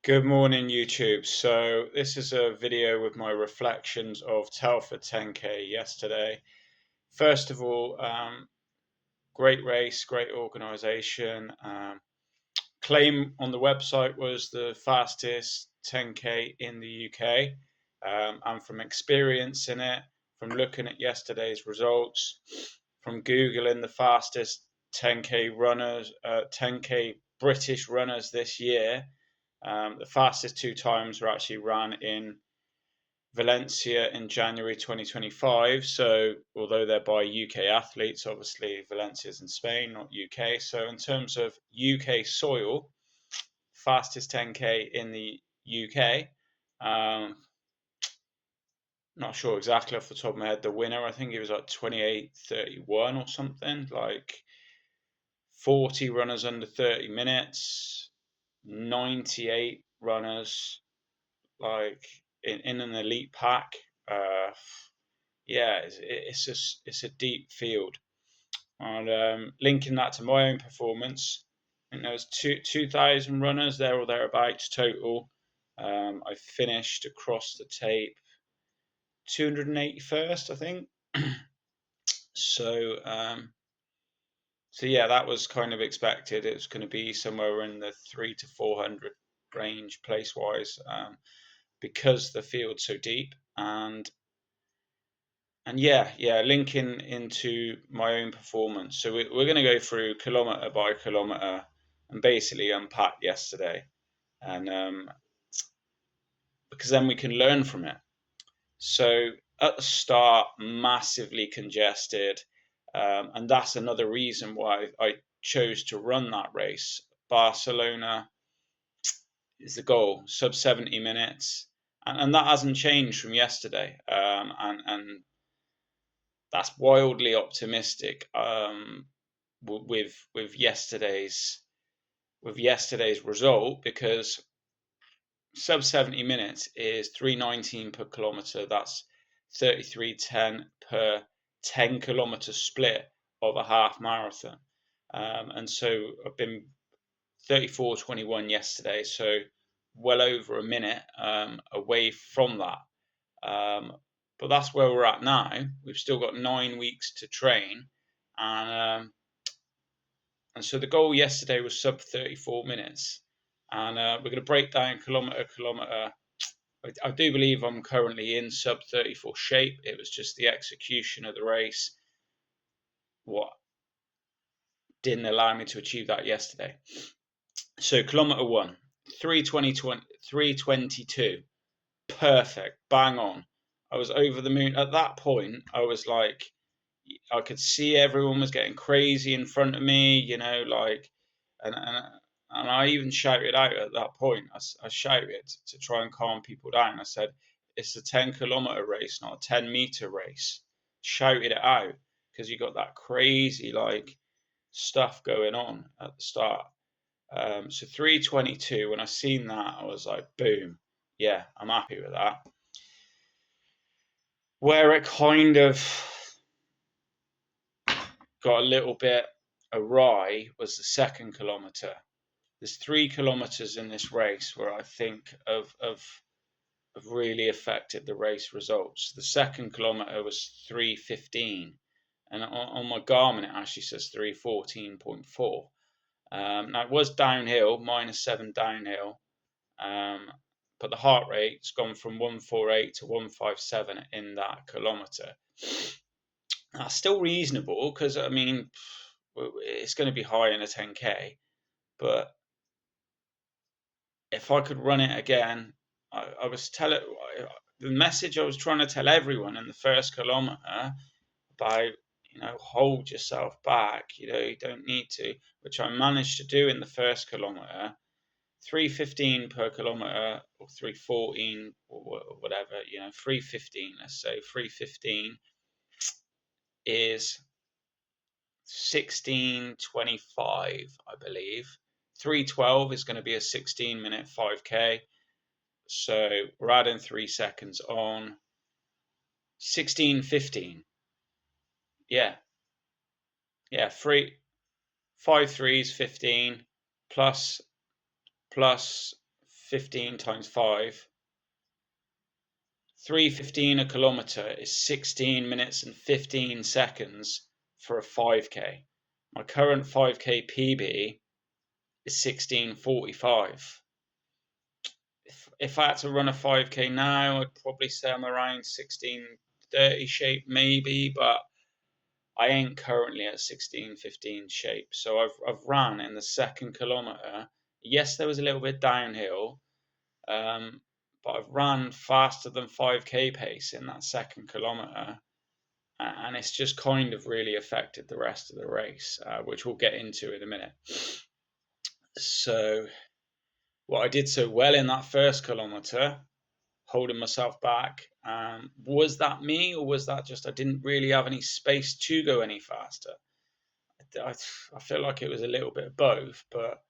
Good morning, YouTube. So this is a video with my reflections of Telford 10K yesterday. First of all, great race, great organisation. Claim on the website was the fastest 10K in the UK. And from experiencing it, from looking at yesterday's results, from Googling the fastest 10K runners, 10K British runners this year, the fastest two times were actually ran in Valencia in January 2025. So, although they're by UK athletes, obviously Valencia's in Spain, not UK. So, in terms of UK soil, fastest 10K in the UK. Not sure exactly off the top of my head the winner. I think it was like 28:31 or something, like 40 runners under 30 minutes, 98 runners like in an elite pack. Uh, yeah, it's a deep field. And linking that to my own performance, I think there was 2,000 runners there or thereabouts total. I finished across the tape 281st, I think. So so yeah, that was kind of expected. It was going to be somewhere in the 300 to 400 range place wise, because the field's so deep. And yeah, linking into my own performance. So we're going to go through kilometer by kilometer and basically unpack yesterday, and because then we can learn from it. So at the start, massively congested, and that's another reason why I chose to run that race. Barcelona is the goal, sub 70 minutes, and that hasn't changed from yesterday. And that's wildly optimistic, with yesterday's result, because sub 70 minutes is 3:19 per kilometer. That's 33:10 per 10-kilometer split of a half marathon. And so I've been 34:21 yesterday, so well over a minute away from that. But that's where we're at now. We've still got 9 weeks to train, and so the goal yesterday was sub 34 minutes, and we're going to break down kilometer. I do believe I'm currently in sub 34 shape. It was just the execution of the race what didn't allow me to achieve that yesterday. So kilometer one, 3:22. Perfect, bang on. I was over the moon. At that point, I was like, I could see everyone was getting crazy in front of me, like, and I even shouted out at that point. I shouted to try and calm people down. I said, "It's a 10-kilometer race, not a 10-meter race." Shouted it out because you got that crazy like stuff going on at the start. So 3:22. When I seen that, I was like, "Boom, yeah, I'm happy with that." Where it kind of got a little bit awry was the second kilometer. There's 3 kilometers in this race where I think have really affected the race results. The second kilometer was 3:15, and on my Garmin it actually says 3:14.4. Now it was downhill, -7 downhill, but the heart rate's gone from 148 to 157 in that kilometer. That's still reasonable because, I mean, it's going to be high in a 10K, but if I could run it again, I was telling the message I was trying to tell everyone in the first kilometer about, hold yourself back, you don't need to, which I managed to do in the first kilometer. 3:15 per kilometer or 3:14 or whatever, 3:15, let's say 3:15 is 16:25, I believe. 3:12 is going to be a 16-minute 5K. So we're adding 3 seconds on. 16:15. Yeah. Yeah. 5 threes, 15 plus 15 times 5. 3:15 a kilometer is 16 minutes and 15 seconds for a 5k. My current 5k PB is 16:45. If I had to run a 5k now, I'd probably say I'm around 16:30 shape maybe, but I ain't currently at 16:15 shape. So I've ran in the second kilometer. Yes, there was a little bit downhill, but I've run faster than 5k pace in that second kilometer, and it's just kind of really affected the rest of the race, which we'll get into in a minute. So what I did so well in that first kilometer, holding myself back, was that me, or was that just I didn't really have any space to go any faster? I feel like it was a little bit of both, but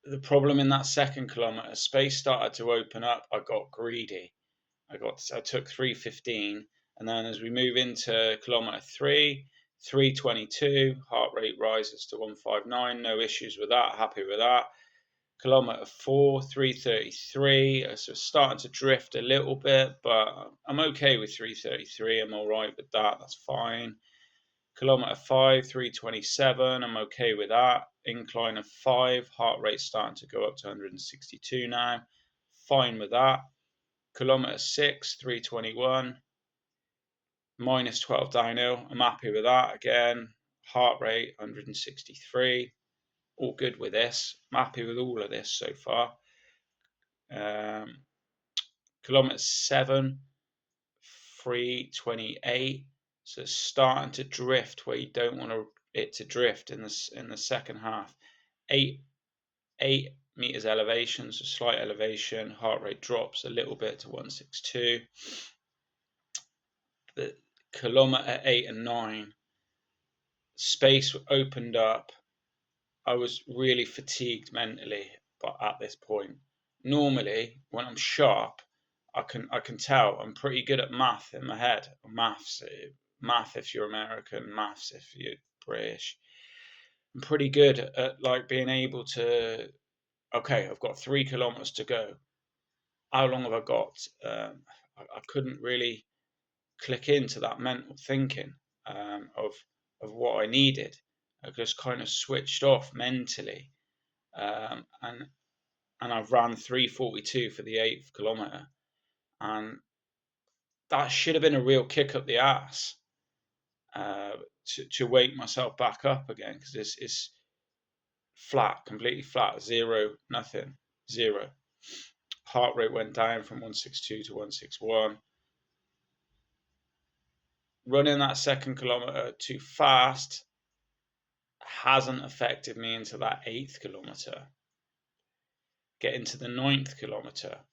the problem in that second kilometer, space started to open up. I got greedy. I took 3:15, and then as we move into kilometer 3, 3:22, heart rate rises to 159. No issues with that. Happy with that. Kilometer 4, 3:33. So starting to drift a little bit, but I'm okay with 3:33. I'm all right with that. That's fine. Kilometer 5, 3:27. I'm okay with that. Incline of 5. Heart rate starting to go up to 162 now. Fine with that. Kilometer 6, 3:21. Minus 12 downhill. I'm happy with that again. Heart rate 163. All good with this. I'm happy with all of this so far. Kilometer 7, 3:28. So it's starting to drift where you don't want it to drift in the second half. 8 meters elevation, so slight elevation. Heart rate drops a little bit to 162. The kilometer 8 and 9, space opened up. I was really fatigued mentally, but at this point, normally when I'm sharp, I can tell I'm pretty good at math in my head. Math if you're American, maths if you're British. I'm pretty good at like being able to. Okay, I've got 3 kilometers to go. How long have I got? I couldn't really click into that mental thinking of what I needed. I just kind of switched off mentally, and I've ran 3:42 for the 8th kilometer, and that should have been a real kick up the ass, to wake myself back up again, because it's flat, completely flat, zero, nothing, zero. Heart rate went down from 162 to 161. Running that second kilometer too fast hasn't affected me into that 8th kilometer. Getting to the 9th kilometer,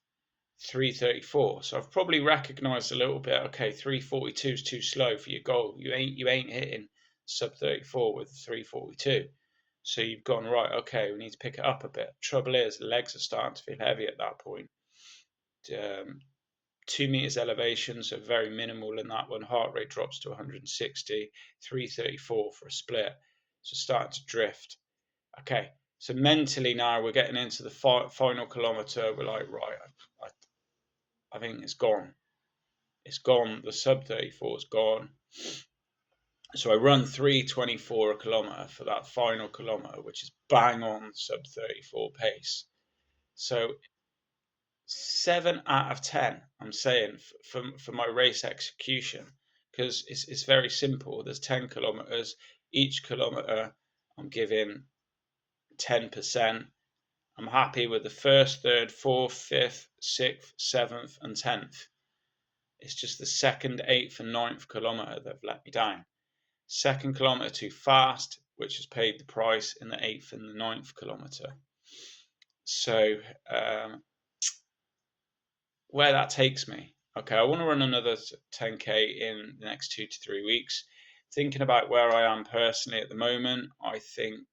3:34. So I've probably recognised a little bit. Okay, 3:42 is too slow for your goal. You ain't hitting sub 34 with 3:42. So you've gone right. Okay, we need to pick it up a bit. Trouble is, the legs are starting to feel heavy at that point. 2 meters elevation, so very minimal in that one. Heart rate drops to 160, 3:34 for a split. So starting to drift. Okay, so mentally now we're getting into the final kilometer. We're like, right, I think it's gone. It's gone. The sub 34 is gone. So I run 3:24 a kilometer for that final kilometer, which is bang on sub 34 pace. So 7 out of 10, I'm saying, for my race execution, because it's very simple. There's 10 kilometers. Each kilometer, I'm giving 10%. I'm happy with the first, third, fourth, fifth, sixth, seventh, and 10th. It's just the second, 8th, and 9th kilometer that have let me down. Second kilometer too fast, which has paid the price in the 8th and the 9th kilometer. So where that takes me. Okay, I want to run another 10k in the next 2 to 3 weeks. Thinking about where I am personally at the moment, I think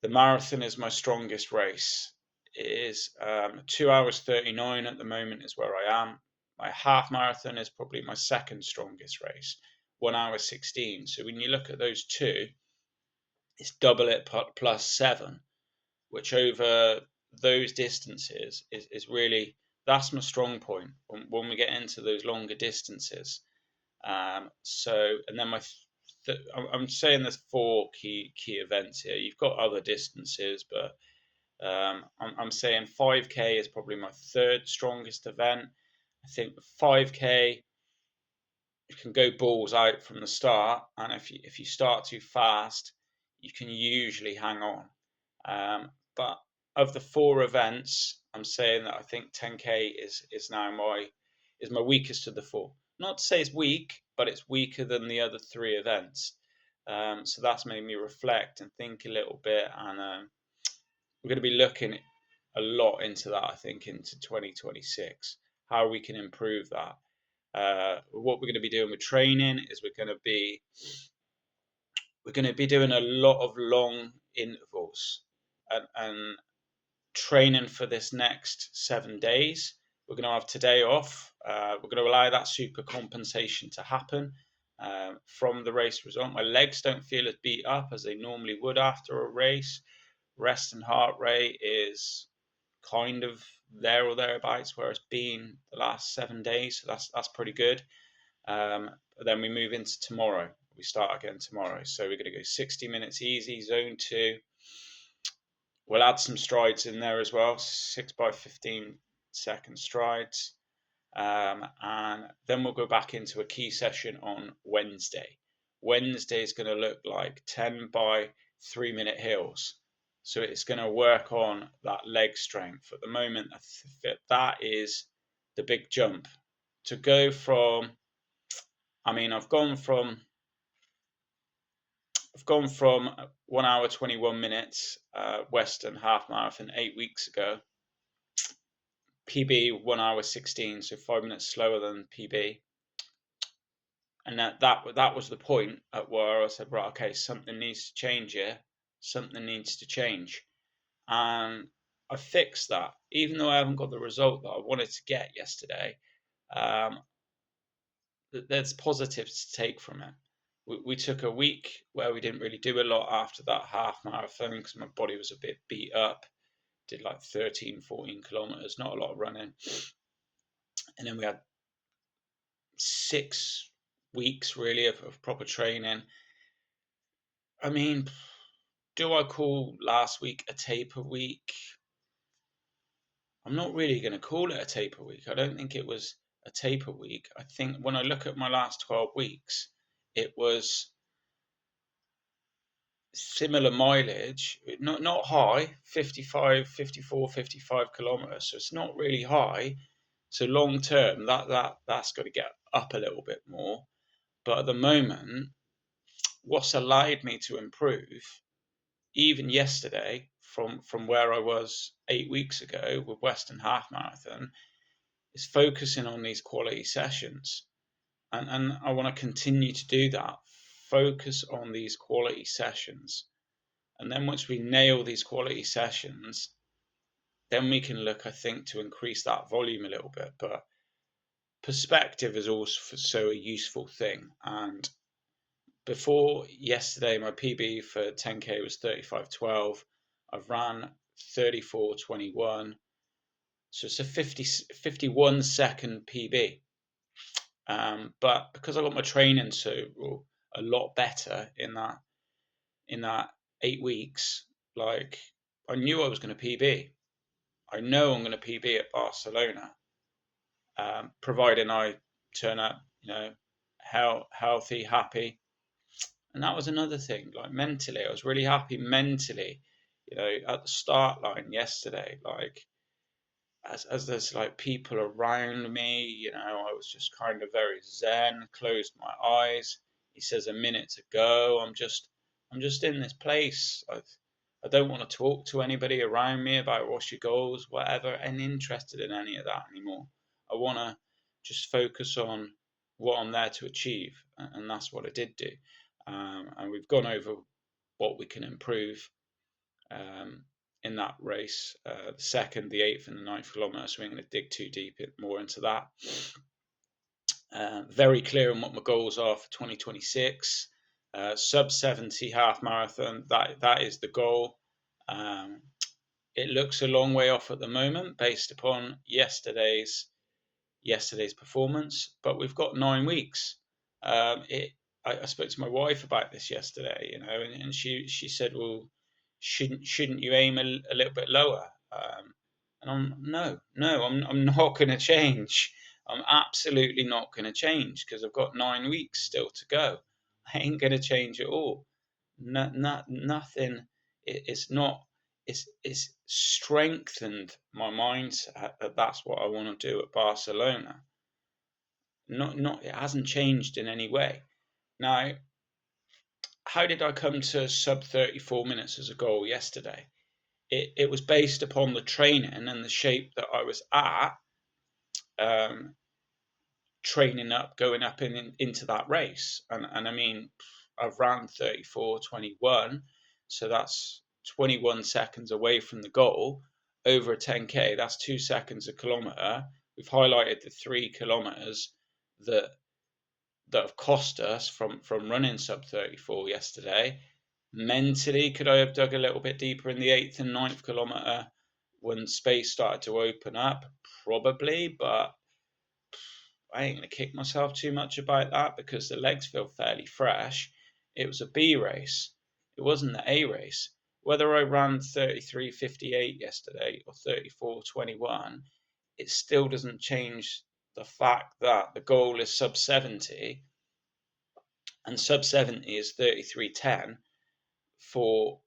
the marathon is my strongest race. It is 2 hours 39 at the moment is where I am. My half marathon is probably my second strongest race, 1 hour 16. So when you look at those two, it's double it plus 7, which over those distances is really, that's my strong point when we get into those longer distances. So, and then I'm saying there's four key events here. You've got other distances, but I'm saying 5K is probably my third strongest event. I think 5K, you can go balls out from the start, and if you start too fast, you can usually hang on. But of the four events, I'm saying that I think 10K is now my weakest of the four. Not to say it's weak, but it's weaker than the other three events. So that's made me reflect and think a little bit, and we're going to be looking a lot into that, I think, into 2026, how we can improve that. What we're going to be doing with training is we're going to be doing a lot of long intervals, and training for this next 7 days. We're going to have today off. We're going to allow that super compensation to happen from the race result. My legs don't feel as beat up as they normally would after a race. Rest and heart rate is kind of there or thereabouts where it's been the last 7 days. So that's pretty good. But then we move into tomorrow. We start again tomorrow. So we're going to go 60 minutes easy, zone 2. We'll add some strides in there as well, 6 by 15 second strides. And then we'll go back into a key session on Wednesday. Wednesday is going to look like 10 by 3 minute hills. So it's going to work on that leg strength. At the moment, that is the big jump. To go from, I mean, I've gone from 1 hour 21 minutes Western half marathon 8 weeks ago. PB 1 hour 16, so 5 minutes slower than PB. And that was the point at where I said, right, okay, something needs to change here. Something needs to change. And I fixed that. Even though I haven't got the result that I wanted to get yesterday, there's positives to take from it. We took a week where we didn't really do a lot after that half marathon because my body was a bit beat up. Did like 13, 14 kilometers, not a lot of running. And then we had 6 weeks really of proper training. I mean, do I call last week a taper week? I'm not really going to call it a taper week. I don't think it was a taper week. I think when I look at my last 12 weeks, it was similar mileage, not high, 55, 54, 55 kilometers. So it's not really high. So long term, that's got to get up a little bit more. But at the moment, what's allowed me to improve, even yesterday, from where I was 8 weeks ago with Western Half Marathon, is focusing on these quality sessions. And I want to continue to do that. Focus on these quality sessions. And then once we nail these quality sessions, then we can look, I think, to increase that volume a little bit. But perspective is also a useful thing. And before yesterday, my PB for 10K was 35:12. I've ran 34:21. So it's a 51 second PB. But because I got my training so a lot better in that 8 weeks, like I knew I was going to PB. I know I'm going to PB at Barcelona, providing I turn up, healthy, happy. And that was another thing. Like mentally, I was really happy mentally. At the start line yesterday, like as there's like people around me, I was just kind of very zen, closed my eyes. He says a minute to go. I'm just in this place. I don't want to talk to anybody around me about what's your goals, whatever, and interested in any of that anymore. I want to just focus on what I'm there to achieve, and that's what I did do. And we've gone over what we can improve in that race, the second, the 8th, and the 9th kilometre. So we're going to dig too deep more into that. Very clear on what my goals are for 2026. Sub 70 half marathon. That is the goal. it looks a long way off at the moment based upon yesterday's performance, but we've got 9 weeks. It. I spoke to my wife about this yesterday, and she said, "Well, shouldn't you aim a little bit lower?" And I'm not going to change. I'm absolutely not going to change because I've got 9 weeks still to go. I ain't going to change at all. Nothing. It's not. It's strengthened my mindset that that's what I want to do at Barcelona. Not it hasn't changed in any way. Now, how did I come to sub 34 minutes as a goal yesterday? It was based upon the training and the shape that I was at, um, training up, going up into that race. And I mean, I've ran 34:21, so that's 21 seconds away from the goal over a 10k. That's 2 seconds a kilometer. We've highlighted the 3 kilometers that have cost us from running sub 34 yesterday. Mentally, could I have dug a little bit deeper in the 8th and 9th kilometer when space started to open up? Probably, but I ain't going to kick myself too much about that because the legs feel fairly fresh. It was a B race, it wasn't the A race. Whether I ran 33:58 yesterday or 34:21, it still doesn't change the fact that the goal is sub 70, and sub 70 is 33:10 for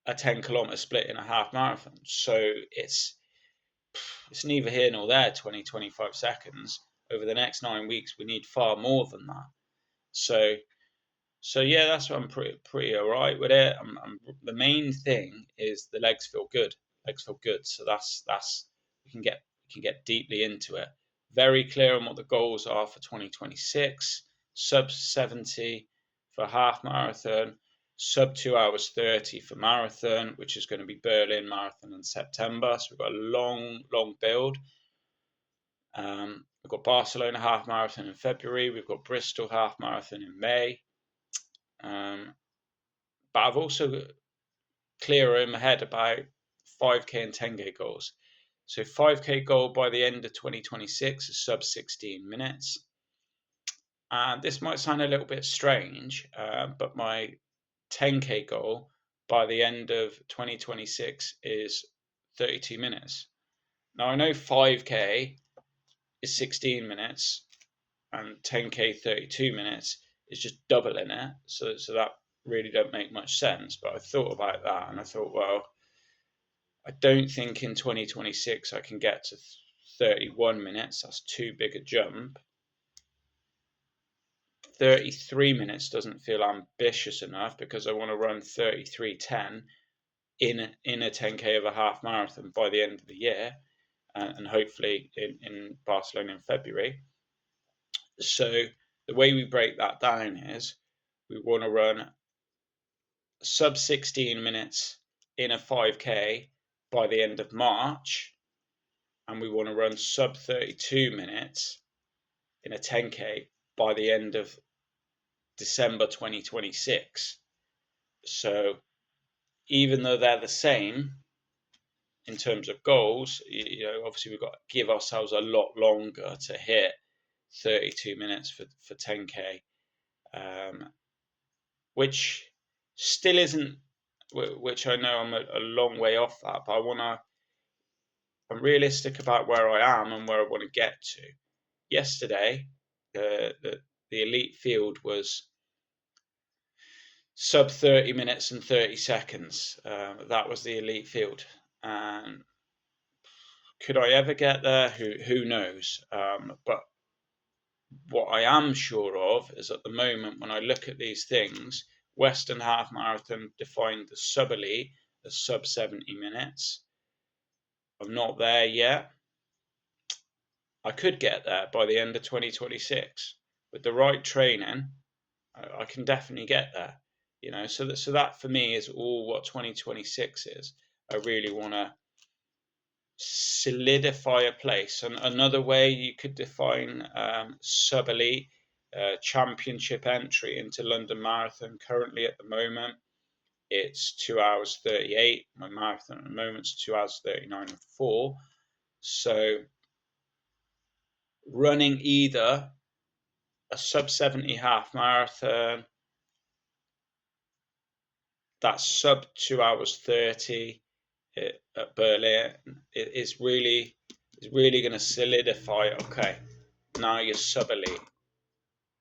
a 10 kilometer split in a half marathon. So it's neither here nor there. 25 seconds over the next 9 weeks, we need far more than that. So yeah, that's what I'm pretty all right with it. The main thing is the legs feel good. Legs feel good. So that's we can get deeply into it. Very clear on what the goals are for 2026. Sub 70 for half marathon. Sub 2 hours 30 for marathon, which is going to be Berlin Marathon in September. So we've got a long build. We've got Barcelona half marathon in February. We've got Bristol half marathon in May. But I've also clearer in my head about 5k and 10k goals. So 5k goal by the end of 2026 is sub 16 minutes. And this might sound a little bit strange, but my 10k goal by the end of 2026 is 32 minutes. Now I know 5k is 16 minutes and 10k 32 minutes is just doubling it. So that really don't make much sense. But I thought about that and I thought, well, I don't think in 2026 I can get to 31 minutes. That's too big a jump. 33 minutes doesn't feel ambitious enough because I want to run 33:10 in a 10k of a half marathon by the end of the year, and hopefully in Barcelona in February. So the way we break that down is we want to run sub 16 minutes in a 5k by the end of March, and we want to run sub 32 minutes in a 10k by the end of December 2026. So even though they're the same in terms of goals, obviously we've got to give ourselves a lot longer to hit 32 minutes for 10k, which still isn't, which I know I'm a long way off that, but I'm realistic about where I am and where I want to get to. Yesterday, the elite field was sub 30 minutes and 30 seconds. That was the elite field. And could I ever get there? Who knows? But what I am sure of is at the moment, when I look at these things, Western Half Marathon defined the sub elite as sub 70 minutes. I'm not there yet. I could get there by the end of 2026 with the right training. I can definitely get there. So that for me is all what 2026 is. I really want to solidify a place. And another way you could define sub elite championship entry into London Marathon currently at the moment it's 2 hours 38. My marathon at the moment is 2 hours 39 and 4. So running either a sub 70 half marathon that's sub 2 hours 30 at Berlin is really going to solidify. Okay, now you're sub elite.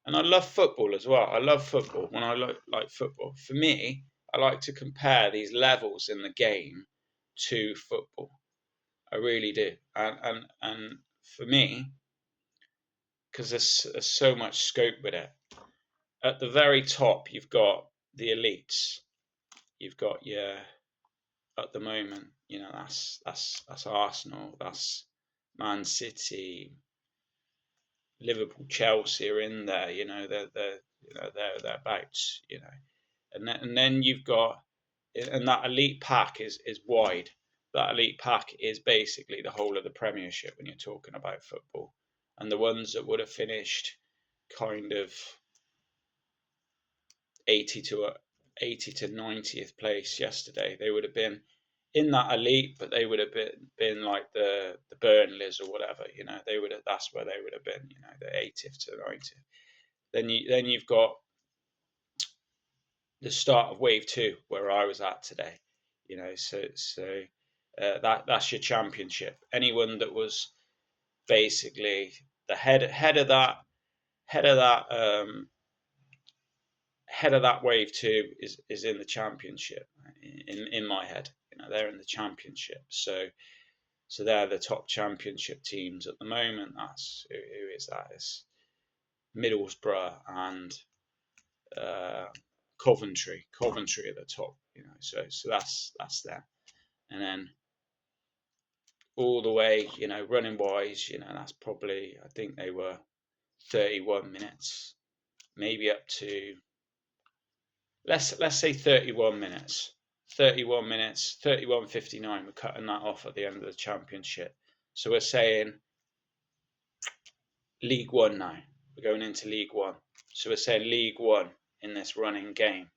And I love football as well. I love football. When I like football, for me, I like to compare these levels in the game to football. I really do. And for me, because there's so much scope with it. At the very top, you've got the elites. You've got your at the moment, that's Arsenal, that's Man City, Liverpool, Chelsea are in there. They're thereabouts. And then you've got, and that elite pack is wide. That elite pack is basically the whole of the Premiership when you're talking about football, and the ones that would have finished kind of 80 to 90th place yesterday, they would have been in that elite, but they would have been like the Burnleys or whatever. They would have, that's where they would have been. The 80th to 90th. Then you've got the start of wave two where I was at today. That's your championship. Anyone that was basically the head of that head of that head of that wave two is in the championship. In my head, they're in the championship. So they're the top championship teams at the moment. That's who is that? It's Middlesbrough and Coventry. Coventry at the top. So that's them. And then all the way, running wise, that's probably, I think they were 31 minutes, maybe up to, let's say 31 minutes. 31 minutes, 31:59. We're cutting that off at the end of the championship. So we're saying League One now. We're going into League One. So we're saying League One in this running game.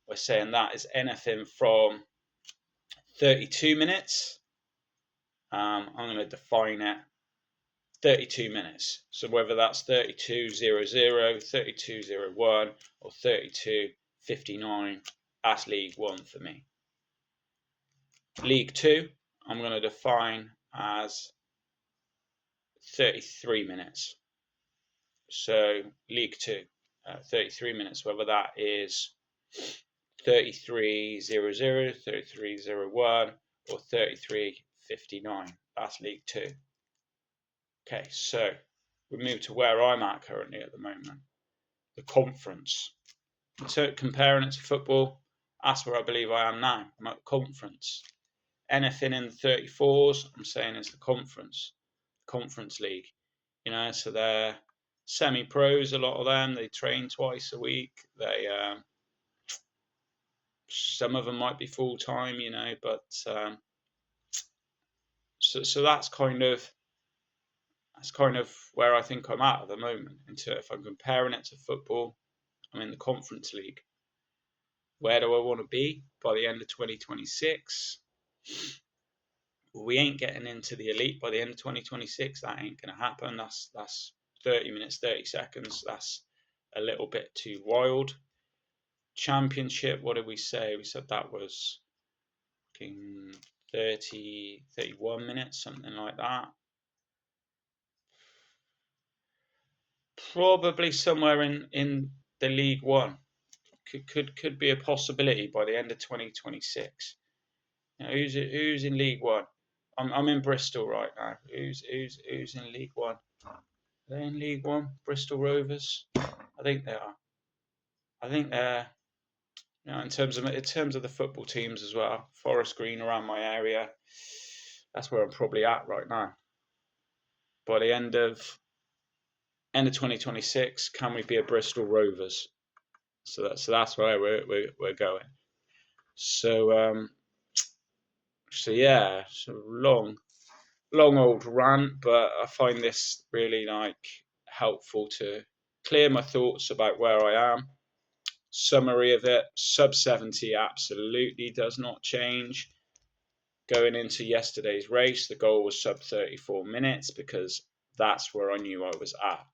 We're saying that is anything from 32 minutes. I'm going to define it 32 minutes. So whether that's 32:00, 32:01, or 32:59, that's League One for me. League Two, I'm going to define as 33 minutes. So League Two, 33 minutes, whether that is 33:00, 33:01, or 33:59. That's League Two. Okay, so we move to where I'm at currently at the moment, the conference. So comparing it to football, that's where I believe I am now. I'm at conference. Anything in the 34s, I'm saying is the conference league. So they're semi-pros. A lot of them, they train twice a week. They some of them might be full time, but so that's kind of where I think I'm at the moment. If I'm comparing it to football, I'm in the conference league. Where do I want to be by the end of 2026? We ain't getting into the elite by the end of 2026. That ain't going to happen. That's 30 minutes, 30 seconds. That's a little bit too wild. Championship, what did we say? We said that was 30, 31 minutes, something like that. Probably somewhere in the League One. Could be a possibility by the end of 2026. Who's in League One? I'm in Bristol right now. Who's in League One? Are they in League One? Bristol Rovers? I think they are. I think they're, in terms of the football teams as well. Forest Green around my area. That's where I'm probably at right now. By the end of 2026, can we be a Bristol Rovers? So that's where we're going. So yeah, so long old rant, but I find this really helpful to clear my thoughts about where I am. Summary of it: sub 70 absolutely does not change. Going into yesterday's race, the goal was sub 34 minutes because that's where I knew I was at.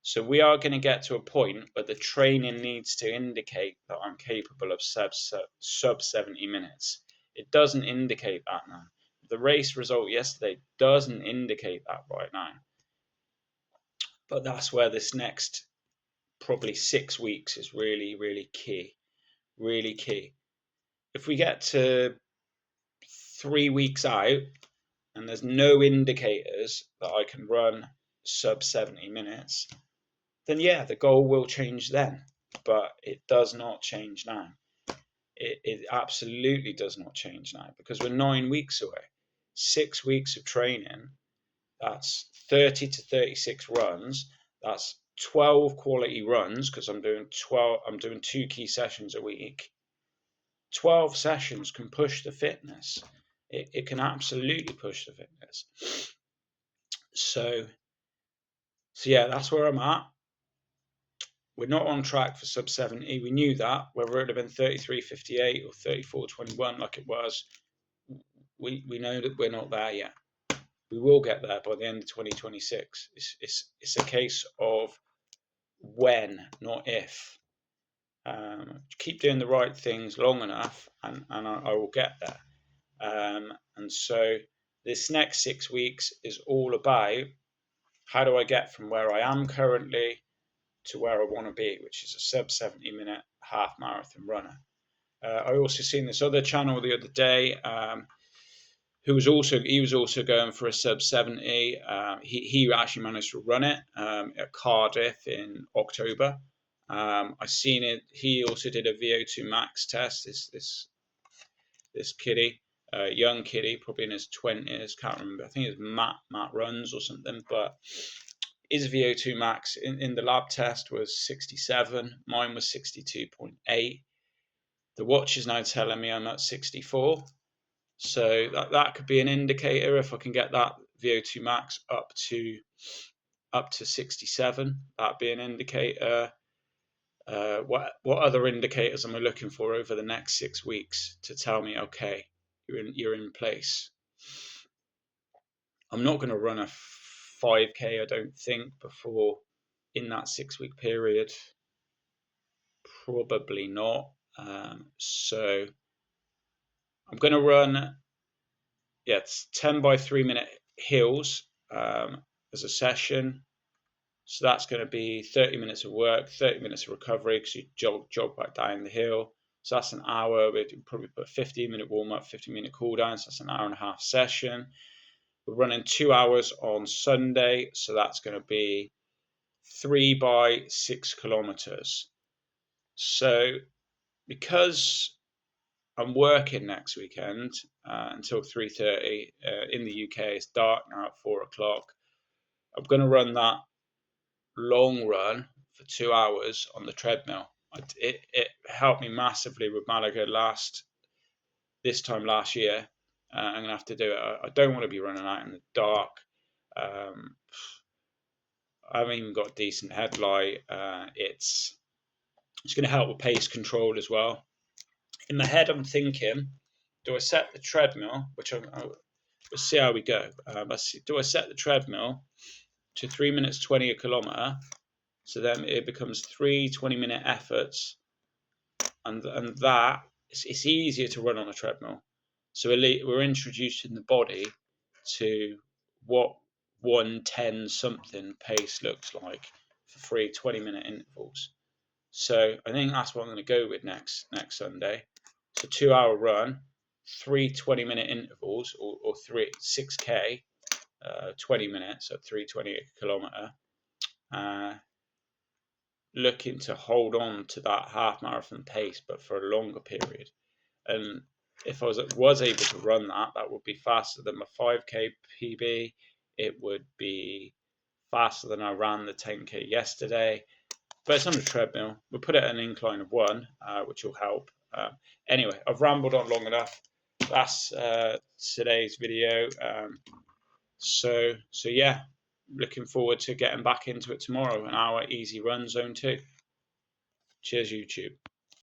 So we are going to get to a point where the training needs to indicate that I'm capable of sub 70 minutes. It doesn't indicate that now. The race result yesterday doesn't indicate that right now. But that's where this next probably 6 weeks is really, really key. Really key. If we get to 3 weeks out and there's no indicators that I can run sub 70 minutes, then yeah, the goal will change then. But it does not change now. It absolutely does not change now because we're 9 weeks away. 6 weeks of training, that's 30 to 36 runs. That's 12 quality runs because I'm doing 2 key sessions a week. 12 sessions can push the fitness. It can absolutely push the fitness. So yeah, that's where I'm at. We're not on track for sub 70. We knew that. Whether it would have been 33.58 or 34.21 like it was, we know that we're not there yet. We will get there by the end of 2026. It's a case of when, not if. Keep doing the right things long enough, and I will get there. And so this next 6 weeks is all about how do I get from where I am currently to where I want to be, which is a sub 70 minute half marathon runner. I also seen this other channel the other day, he was also going for a sub 70. He actually managed to run it at Cardiff in October. I seen it. He also did a VO2 max test. This kiddie, young kiddie, probably in his 20s. Can't remember. I think it's Matt runs or something, but his VO2 max in the lab test was 67. Mine was 62.8. The watch is now telling me I'm at 64. So that could be an indicator. If I can get that VO2 max up to 67, that'd be an indicator. What other indicators am I looking for over the next 6 weeks to tell me, okay, you're in place? I'm not going to run a 5K, I don't think, before in that 6 week period. Probably not. So I'm going to run, it's 10 by 3 minute hills as a session. So that's going to be 30 minutes of work, 30 minutes of recovery because you jog back down the hill. So that's an hour. We'd probably put a 15-minute warm up, 15-minute cool down. So that's an hour and a half session. We're running 2 hours on Sunday. So that's going to be 3 by 6 kilometers. So because I'm working next weekend until 3:30 in the UK, it's dark now at 4 o'clock. I'm going to run that long run for 2 hours on the treadmill. It helped me massively with Malaga this time last year. I'm gonna have to do it. I don't want to be running out in the dark. I haven't even got a decent headlight. It's going to help with pace control as well. In my head, I'm thinking, do I set the treadmill, let's see how we go. Do I set the treadmill to 3 minutes 20 a kilometer? So then it becomes 3 20-minute efforts, and that it's easier to run on a treadmill. So we're introducing the body to what 110 something pace looks like for 3 20-minute intervals. So I think that's what I'm going to go with next Sunday. So 2 hour run, 3 20-minute intervals, or 6K, 20 minutes at 3:20 a kilometer. Looking to hold on to that half marathon pace, but for a longer period. And if I was able to run that would be faster than my 5K PB. It would be faster than I ran the 10K yesterday. But it's on a treadmill. We'll put it at an incline of 1, which will help. Anyway, I've rambled on long enough. That's today's video. So yeah, looking forward to getting back into it tomorrow. An hour easy run, zone 2. Cheers, YouTube.